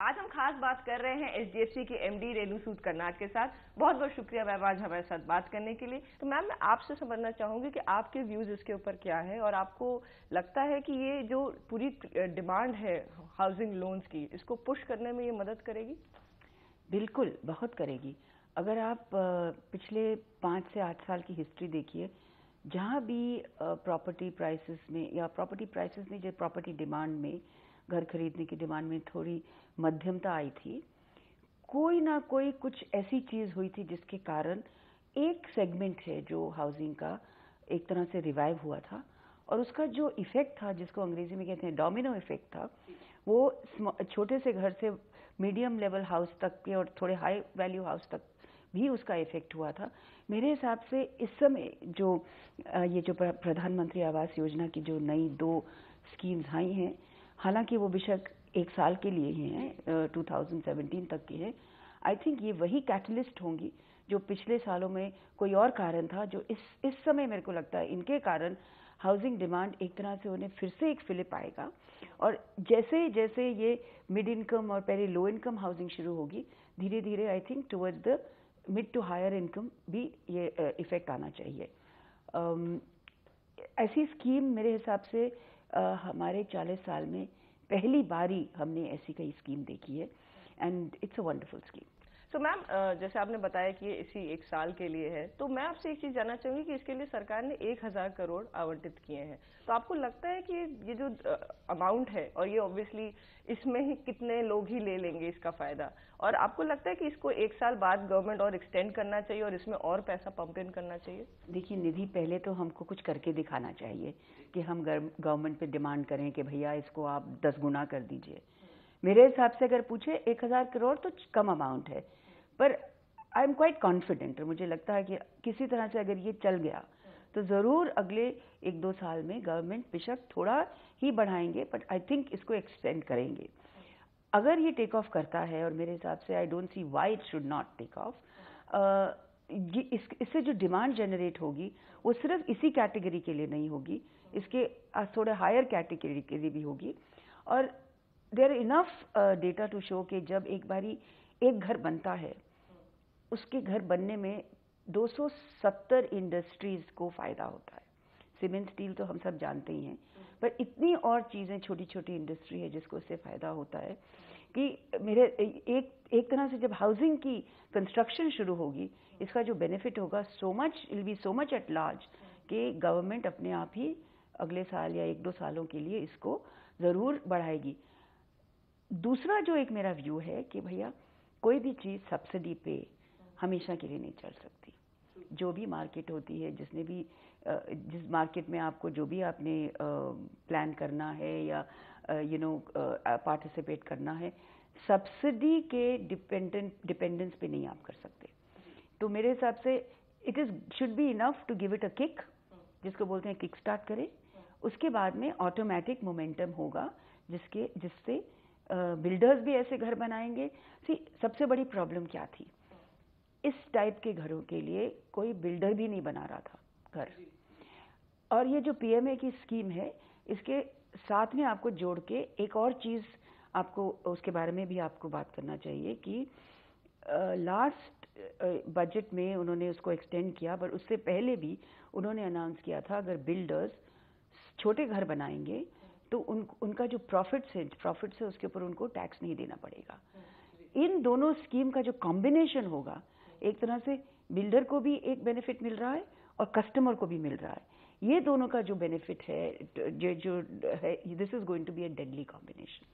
आज हम खास बात कर रहे हैं एचडीएफसी के एमडी रेणु सूद कर्नाड के साथ। बहुत बहुत शुक्रिया मैम आज हमारे साथ बात करने के लिए। तो मैम मैं आपसे समझना चाहूंगी कि आपके व्यूज इसके ऊपर क्या है और आपको लगता है कि ये जो पूरी डिमांड है हाउसिंग लोन्स की, इसको पुश करने में ये मदद करेगी? बिल्कुल, बहुत करेगी। अगर आप पिछले 5 से 8 साल की हिस्ट्री देखिए, जहाँ भी प्रॉपर्टी प्राइसेस में या प्रॉपर्टी प्राइसेस में जो प्रॉपर्टी डिमांड में, घर खरीदने की डिमांड में थोड़ी मध्यमता आई थी, कोई ना कोई कुछ ऐसी चीज़ हुई थी जिसके कारण एक सेगमेंट है जो हाउसिंग का एक तरह से रिवाइव हुआ था, और उसका जो इफेक्ट था, जिसको अंग्रेजी में कहते हैं डोमिनो इफेक्ट था, वो छोटे से घर से मीडियम लेवल हाउस तक के और थोड़े हाई वैल्यू हाउस तक भी उसका इफेक्ट हुआ था। मेरे हिसाब से इस समय जो ये जो प्रधानमंत्री आवास योजना की जो नई 2 स्कीम्स आई हैं, हालांकि वो बेशक 1 साल के लिए ही हैं, 2017 तक की है, आई थिंक ये वही कैटलिस्ट होंगी जो पिछले सालों में कोई और कारण था, जो इस समय मेरे को लगता है इनके कारण हाउसिंग डिमांड एक तरह से उन्हें फिर से एक फिलिप आएगा। और जैसे जैसे ये मिड इनकम और पहले लो इनकम हाउसिंग शुरू होगी, धीरे धीरे I think towards the mid to higher income भी ये इफेक्ट आना चाहिए। ऐसी स्कीम मेरे हिसाब से हमारे 40 साल में पहली बारी हमने ऐसी कई स्कीम देखी है, and it's a wonderful scheme. तो मैम जैसे आपने बताया कि ये इसी 1 साल के लिए है, तो मैं आपसे एक चीज जानना चाहूंगी कि इसके लिए सरकार ने 1000 करोड़ आवंटित किए हैं। तो आपको लगता है कि ये जो अमाउंट है, और ये ऑब्वियसली इसमें ही कितने लोग ही ले लेंगे इसका फायदा, और आपको लगता है कि इसको 1 साल बाद गवर्नमेंट और एक्सटेंड करना चाहिए और इसमें और पैसा पंप इन करना चाहिए? देखिए निधि, पहले तो हमको कुछ करके दिखाना चाहिए कि हम गवर्नमेंट पे डिमांड करें कि भैया इसको आप 10 गुना कर दीजिए। मेरे हिसाब से अगर पूछे 1000 करोड़ तो कम अमाउंट है, पर आई एम क्वाइट कॉन्फिडेंट, और मुझे लगता है कि किसी तरह से अगर ये चल गया तो ज़रूर अगले 1-2 साल में गवर्नमेंट बेशक थोड़ा ही बढ़ाएंगे, बट आई थिंक इसको एक्सटेंड करेंगे अगर ये टेक ऑफ करता है। और मेरे हिसाब से I don't see why it should not take off. इससे जो डिमांड जनरेट होगी वो सिर्फ इसी कैटेगरी के लिए नहीं होगी, इसके थोड़े हायर कैटेगरी के लिए भी होगी। और there enough data to show कि जब एक बारी एक घर बनता है, उसके घर बनने में 270 इंडस्ट्रीज को फायदा होता है। सीमेंट स्टील तो हम सब जानते ही हैं, पर इतनी और चीज़ें, छोटी छोटी इंडस्ट्री है जिसको इससे फायदा होता है कि मेरे एक तरह से जब हाउसिंग की कंस्ट्रक्शन शुरू होगी, इसका जो बेनिफिट होगा will be so much at large कि गवर्नमेंट अपने आप ही अगले साल या 1-2 सालों के लिए इसको ज़रूर बढ़ाएगी। दूसरा जो एक मेरा व्यू है कि भैया कोई भी चीज़ सब्सिडी पे हमेशा के लिए नहीं चल सकती। जो भी मार्केट होती है, जिस मार्केट में आपको जो भी आपने प्लान करना है या पार्टिसिपेट करना है, सब्सिडी के डिपेंडेंस पे नहीं आप कर सकते। तो मेरे हिसाब से should be enough to give it a kick, जिसको बोलते हैं किक स्टार्ट करें। उसके बाद में ऑटोमेटिक मोमेंटम होगा जिससे बिल्डर्स भी ऐसे घर बनाएंगे। सबसे बड़ी प्रॉब्लम क्या थी, इस टाइप के घरों के लिए कोई बिल्डर भी नहीं बना रहा था घर। और ये जो पीएमए की स्कीम है, इसके साथ में आपको जोड़ के एक और चीज़ आपको उसके बारे में भी आपको बात करना चाहिए कि लास्ट बजट में उन्होंने उसको एक्सटेंड किया, पर उससे पहले भी उन्होंने अनाउंस किया था अगर बिल्डर्स छोटे घर बनाएंगे तो उनका जो प्रॉफिट से उसके ऊपर उनको टैक्स नहीं देना पड़ेगा। इन दोनों स्कीम का जो कॉम्बिनेशन होगा, एक तरह से बिल्डर को भी एक बेनिफिट मिल रहा है और कस्टमर को भी मिल रहा है। ये दोनों का जो बेनिफिट है जो है, this is going to be a deadly combination.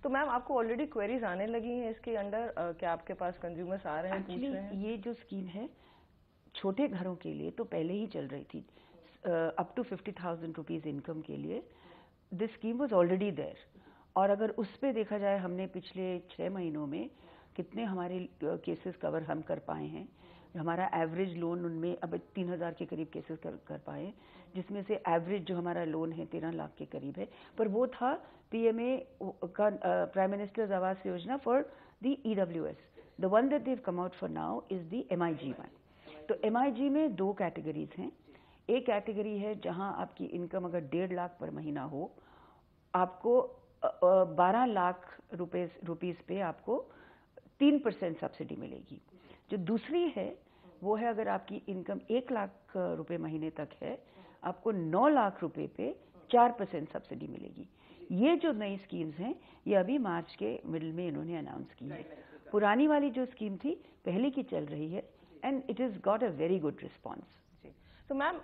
तो मैम आपको ऑलरेडी क्वेरीज आने लगी हैं इसके अंडर, क्या आपके पास कंज्यूमर्स आ रहे हैं, पूछ रहे हैं? ये जो स्कीम है छोटे घरों के लिए तो पहले ही चल रही थी, अप टू 50,000 रुपीज इनकम के लिए this scheme was already there. और अगर उस पर देखा जाए, हमने पिछले 6 महीनों में कितने हमारे केसेस कवर हम कर पाए हैं। हमारा एवरेज लोन उनमें अब 3000 के करीब केसेस कर पाए, जिसमें से एवरेज जो हमारा लोन है 13 लाख के करीब है। पर वो था पीएमए का, prime ministers Awas Yojana for the EWS. The one that they have come out for now is the MIG one. तो एमआईजी में 2 कैटेगरीज हैं। एक कैटेगरी है जहां आपकी इनकम अगर 1.5 लाख पर महीना हो, आपको 12 लाख रुपीस पे आपको 3% सब्सिडी मिलेगी। जो दूसरी है वो है अगर आपकी इनकम 1 लाख रुपए महीने तक है, आपको 9 लाख रुपए पे 4% सब्सिडी मिलेगी। ये जो नई स्कीम्स हैं ये अभी मार्च के मिडिल में इन्होंने अनाउंस की है। पुरानी वाली जो स्कीम थी पहले की चल रही है and it is got a very good response. तो मैम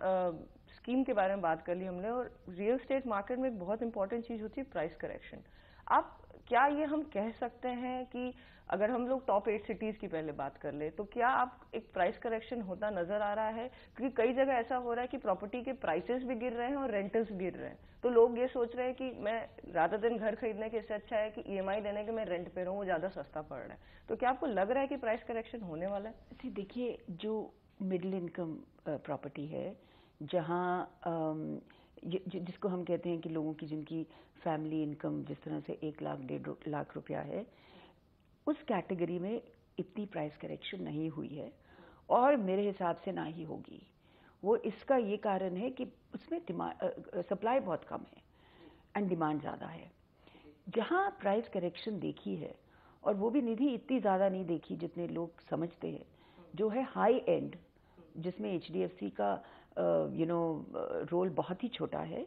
स्कीम के बारे में बात कर ली हमने, और रियल एस्टेट मार्केट में एक बहुत इंपॉर्टेंट चीज होती है प्राइस करेक्शन। आप क्या ये हम कह सकते हैं कि अगर हम लोग टॉप 8 सिटीज की पहले बात कर ले तो क्या आप एक प्राइस करेक्शन होता नजर आ रहा है? क्योंकि कई जगह ऐसा हो रहा है कि प्रॉपर्टी के प्राइसेस भी गिर रहे हैं और रेंटल्स गिर रहे हैं, तो लोग ये सोच रहे हैं कि मैं रादर देन घर खरीदने के इससे अच्छा है कि ईएमआई देने के मैं रेंट पे रहूं, वो ज्यादा सस्ता पड़ रहा है। तो क्या आपको लग रहा है कि प्राइस करेक्शन होने वाला है? देखिए, जो मिडिल इनकम प्रॉपर्टी है, जहाँ जिसको हम कहते हैं कि लोगों की जिनकी फैमिली इनकम जिस तरह से 1 लाख 1.5 लाख रुपया है, उस कैटेगरी में इतनी प्राइस करेक्शन नहीं हुई है और मेरे हिसाब से ना ही होगी। वो इसका ये कारण है कि उसमें सप्लाई बहुत कम है एंड डिमांड ज़्यादा है। जहाँ प्राइस करेक्शन देखी है, और वो भी निधि इतनी ज़्यादा नहीं देखी जितने लोग समझते हैं, जो है हाई एंड, जिसमें एचडीएफसी का रोल बहुत ही छोटा है,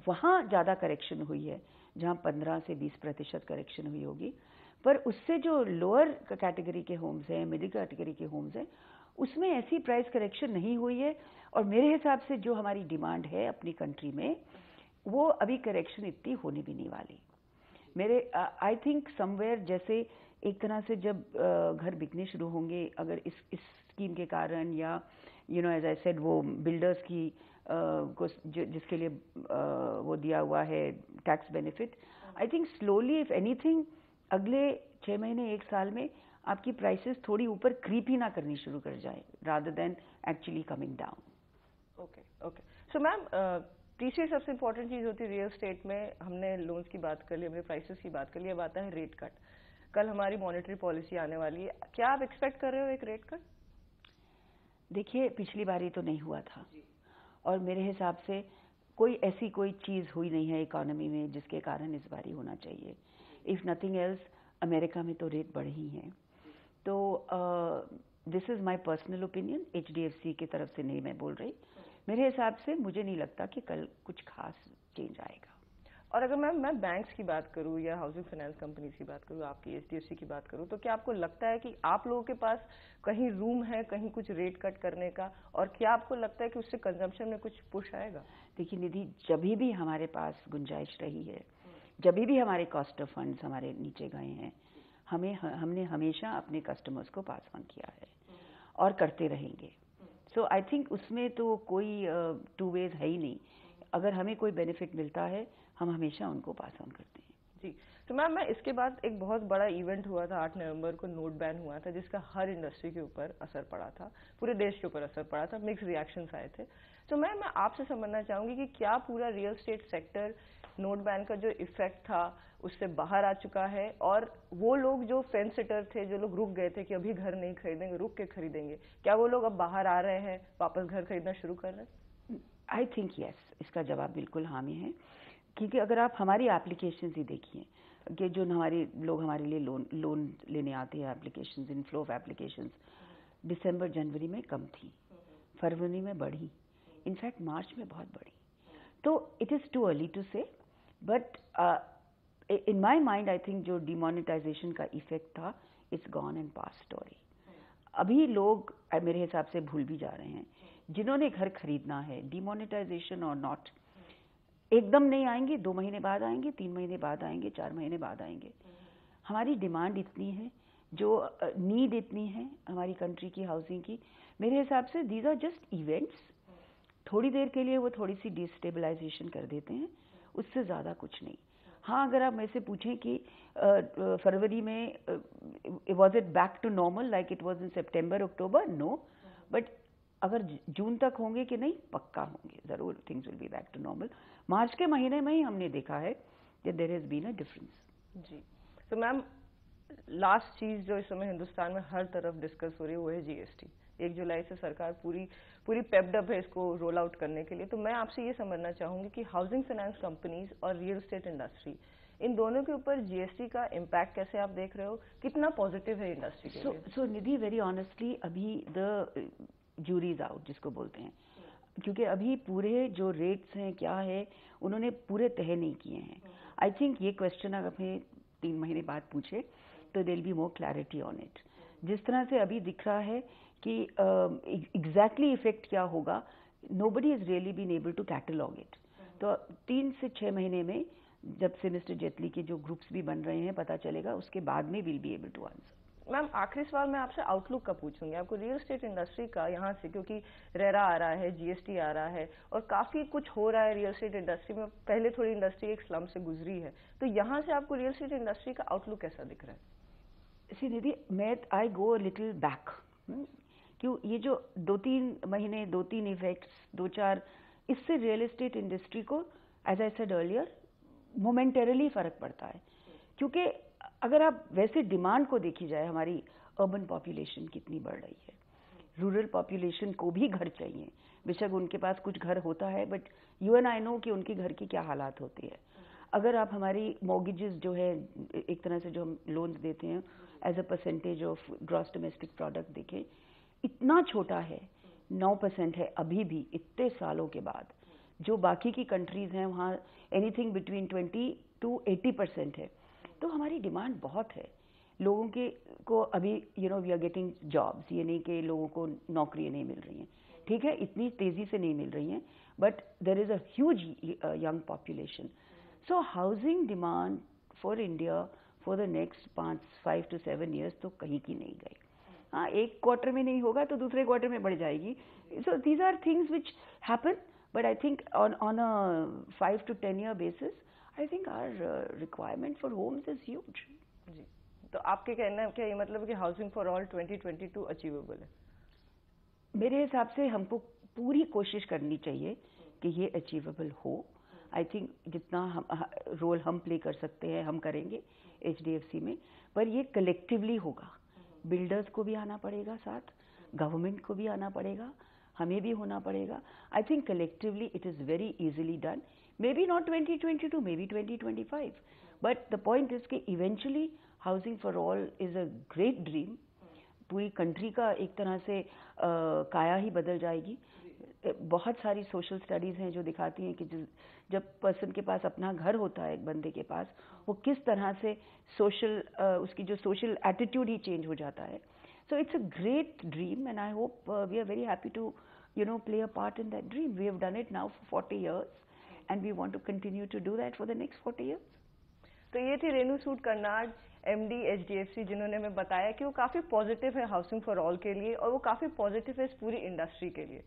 वहाँ ज़्यादा करेक्शन हुई है, जहाँ 15 से 20% करेक्शन हुई होगी। पर उससे जो लोअर कैटेगरी के होम्स हैं, मिडिल कैटेगरी के होम्स हैं, उसमें ऐसी प्राइस करेक्शन नहीं हुई है। और मेरे हिसाब से जो हमारी डिमांड है अपनी कंट्री में, वो अभी करेक्शन इतनी होने भी नहीं वाली। मेरे आई थिंक समवेयर, जैसे एक तरह से जब घर बिकने शुरू होंगे अगर इस स्कीम के कारण, या एज आई सेड वो बिल्डर्स की को जिसके लिए वो दिया हुआ है tax benefit, I think slowly if anything अगले 6 महीने 1 साल में आपकी प्राइसेस थोड़ी ऊपर क्रीप ही ना करनी शुरू कर जाए rather than actually coming down. Okay. So ma'am, तीसरी सबसे इंपॉर्टेंट चीज होती है रियल एस्टेट में, हमने लोन्स की बात कर ली, हमने प्राइसेस की बात कर ली, अब आता है रेट कट। कल हमारी मॉनेटरी पॉलिसी आने वाली है, क्या आप एक्सपेक्ट कर रहे हो एक रेट कट? देखिए, पिछली बारी तो नहीं हुआ था और मेरे हिसाब से कोई चीज़ हुई नहीं है इकोनॉमी में जिसके कारण इस बारी होना चाहिए। इफ़ नथिंग एल्स, अमेरिका में तो रेट बढ़े ही हैं। तो this is my personal opinion, HDFC की तरफ से नहीं मैं बोल रही। मेरे हिसाब से मुझे नहीं लगता कि कल कुछ खास चेंज आएगा। और अगर मैं बैंक्स की बात करूं या हाउसिंग फाइनेंस कंपनीज की बात करूं, आपकी एचडीएफसी की बात करूं, तो क्या आपको लगता है कि आप लोगों के पास कहीं रूम है कहीं कुछ रेट कट करने का, और क्या आपको लगता है कि उससे कंजम्पशन में कुछ पुश आएगा? देखिए निधि, जब भी हमारे पास गुंजाइश रही है, जब भी हमारे कॉस्ट ऑफ फंड्स हमारे नीचे गए हैं, हमने हमेशा अपने कस्टमर्स को पास ऑन किया है और करते रहेंगे। सो आई थिंक उसमें तो कोई टू वेज है ही नहीं। अगर हमें कोई बेनिफिट मिलता है हम हमेशा उनको पास ऑन करते हैं। जी। तो मैम, मैं इसके बाद एक बहुत बड़ा इवेंट हुआ था 8 नवंबर को, नोट बैन हुआ था, जिसका हर इंडस्ट्री के ऊपर असर पड़ा था, पूरे देश के ऊपर असर पड़ा था, मिक्स रिएक्शंस आए थे। तो मैं आपसे समझना चाहूंगी कि क्या पूरा real estate sector note ban का जो इफेक्ट था उससे बाहर आ चुका है, और वो लोग जो फेंस सिटर थे, जो लोग रुक गए थे कि अभी घर नहीं खरीदेंगे, रुक के खरीदेंगे, क्या वो लोग अब बाहर आ रहे हैं, वापस घर खरीदना शुरू कर रहे हैं? आई थिंक यस, इसका जवाब बिल्कुल हाँ में है। क्योंकि अगर आप हमारी एप्लीकेशंस ही देखिए कि जो लोग हमारे लिए लोन लेने आते हैं, एप्लीकेशंस, इनफ्लो ऑफ एप्लीकेशंस दिसंबर जनवरी में कम थी, फरवरी में बढ़ी, इनफैक्ट मार्च में बहुत बढ़ी। तो it is too early to say, but in my mind I think जो डिमोनेटाइजेशन का इफेक्ट था, it's gone and past story. अभी लोग मेरे हिसाब से भूल भी जा रहे हैं, जिन्होंने घर खरीदना है, डिमोनेटाइजेशन और नॉट, एकदम नहीं आएंगे, 2 महीने बाद आएंगे, 3 महीने बाद आएंगे, 4 महीने बाद आएंगे। हमारी डिमांड इतनी है, जो नीड इतनी है हमारी कंट्री की हाउसिंग की, मेरे हिसाब से दीज आर जस्ट इवेंट्स। थोड़ी देर के लिए वो थोड़ी सी डिस्टेबलाइजेशन कर देते हैं, उससे ज़्यादा कुछ नहीं। हाँ, अगर आप मेरे से पूछें कि फरवरी में was it back to normal like it was in सितंबर अक्टूबर, नो, बट अगर जून तक होंगे कि नहीं, पक्का होंगे, ज़रूर things will be back to normal. मार्च के महीने में ही हमने देखा है कि there has been a difference. जी। तो मैम, लास्ट चीज जो इस समय हिंदुस्तान में हर तरफ डिस्कस हो रही है वो है जीएसटी। 1 जुलाई से सरकार पूरी पेप्ड है इसको रोल आउट करने के लिए। तो मैं आपसे ये समझना चाहूंगी कि हाउसिंग फाइनेंस कंपनीज और रियल एस्टेट इंडस्ट्री इन दोनों के ऊपर जीएसटी का इम्पैक्ट कैसे आप देख रहे हो, कितना पॉजिटिव है इंडस्ट्री के लिए? सो निधि, वेरी ऑनेस्टली अभी द जूरी इज आउट जिसको बोलते हैं, क्योंकि अभी पूरे जो रेट्स हैं क्या है उन्होंने पूरे तय नहीं किए हैं। आई थिंक ये क्वेश्चन अगर हमें 3 महीने बाद पूछे तो there will be more clarity on it. जिस तरह से अभी दिख रहा है कि एग्जैक्टली इफेक्ट क्या होगा, nobody is really been able to catalogue it. तो 3 से 6 महीने में जब से मिस्टर जेटली के जो ग्रुप्स भी बन रहे हैं पता चलेगा, उसके बाद में will be able to answer. Ma'am आखिरी सवाल मैं आपसे आउटलुक का पूछूंगी आपको रियल एस्टेट इंडस्ट्री का, यहाँ से क्योंकि रेरा आ रहा है, जीएसटी आ रहा है और काफी कुछ हो रहा है रियल एस्टेट इंडस्ट्री में। पहले थोड़ी इंडस्ट्री एक स्लम से गुजरी है, तो यहाँ से आपको रियल एस्टेट इंडस्ट्री का आउटलुक कैसा दिख रहा है? सी निधि, मैं आई गो लिटिल बैक, क्यों ये जो 2-3 महीने 2-3 इफेक्ट्स 2-4, इससे रियल एस्टेट इंडस्ट्री को as I said earlier momentarily फर्क पड़ता है। क्योंकि अगर आप वैसे डिमांड को देखी जाए, हमारी अर्बन पॉपुलेशन कितनी बढ़ रही है, रूरल पॉपुलेशन को भी घर चाहिए, बेशक उनके पास कुछ घर होता है, but you and I know कि उनके घर की क्या हालात होती है। अगर आप हमारी मॉर्गेजेस जो है एक तरह से जो हम लोन्स देते हैं as a percentage of gross domestic product देखें, इतना छोटा है, 9% है अभी भी इतने सालों के बाद। जो बाकी की कंट्रीज हैं वहाँ एनीथिंग बिटवीन 20 to 80% है। तो हमारी डिमांड बहुत है, लोगों के को अभी वी आर गेटिंग जॉब्स, ये नहीं कि लोगों को नौकरियाँ नहीं मिल रही हैं, ठीक है, इतनी तेजी से नहीं मिल रही हैं, but there is a huge young population. So housing demand for India for the next 5 to 7 years तो कहीं की नहीं गई। हाँ, एक क्वार्टर में नहीं होगा तो दूसरे क्वार्टर में बढ़ जाएगी। So these are things which happen, but I think on a 5 to 10 year basis I think our requirement for homes is huge. जी, तो आपके कहना है क्या ये मतलब कि हाउसिंग फॉर ऑल 2022 अचीवेबल है? मेरे हिसाब से हमको पूरी कोशिश करनी चाहिए कि ये अचीवेबल हो। आई थिंक जितना रोल हम प्ले कर सकते हैं हम करेंगे HDFC में, पर ये कलेक्टिवली होगा। बिल्डर्स को भी आना पड़ेगा साथ, गवर्नमेंट को भी आना पड़ेगा, हमें भी होना पड़ेगा। I think collectively it is very easily done. Maybe not 2022, maybe 2025. But the point is कि eventually housing for all is a great dream. पूरी कंट्री का एक तरह से काया ही बदल जाएगी। बहुत सारी सोशल स्टडीज़ हैं जो दिखाती हैं कि जब पर्सन के पास अपना घर होता है, एक बंदे के पास, वो किस तरह से सोशल उसकी जो सोशल एटीट्यूड ही चेंज हो जाता है। So it's a great dream and I hope we are very happy to play a part in that dream. We have done it now for 40 years. And we want to continue to do that for the next 40 years. तो ये थी रेणु सूद Karnad, MD HDFC, जिन्होंने हमें बताया कि वो काफी positive है हाउसिंग फॉर ऑल के लिए और वो काफी पॉजिटिव है इस पूरी इंडस्ट्री के लिए।